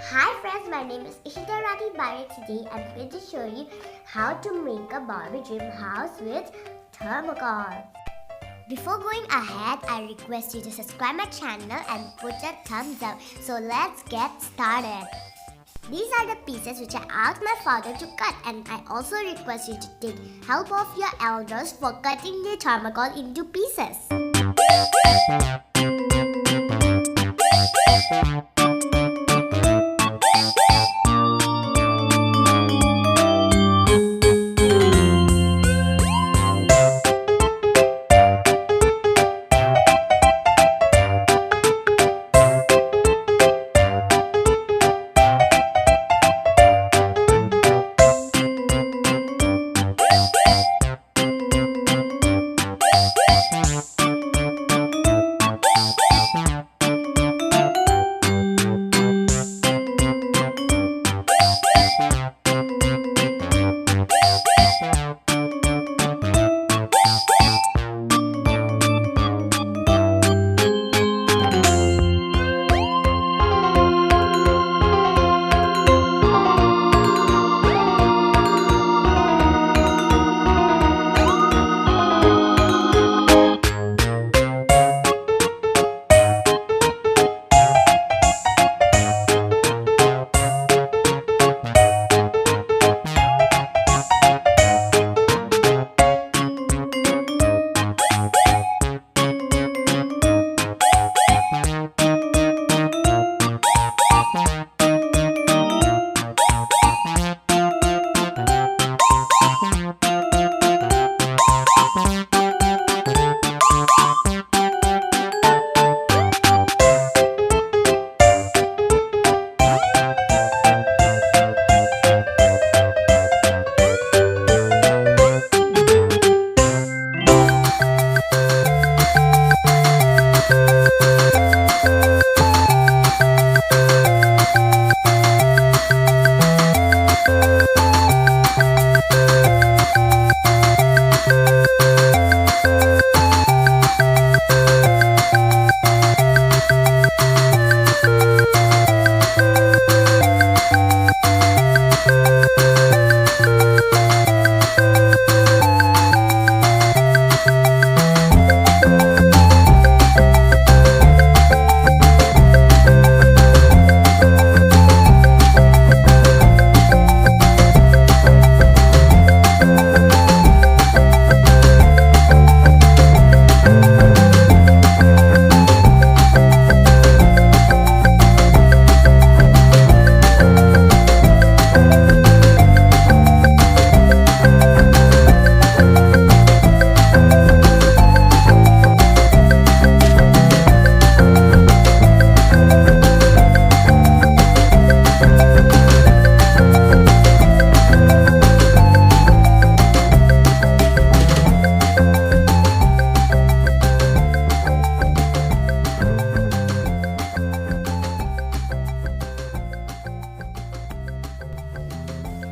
Hi friends, my name is Ishita Rati Bare. Today I'm going to show you how to make a Barbie dream house with thermocol. Before going ahead, I request you to subscribe my channel and put a thumbs up. So let's get started. These are the pieces which I asked my father to cut, and I also request you to take help of your elders for cutting the thermocol into pieces.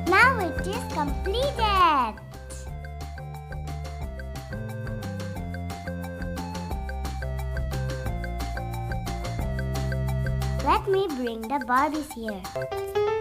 Now it is completed. Let me bring the Barbies here.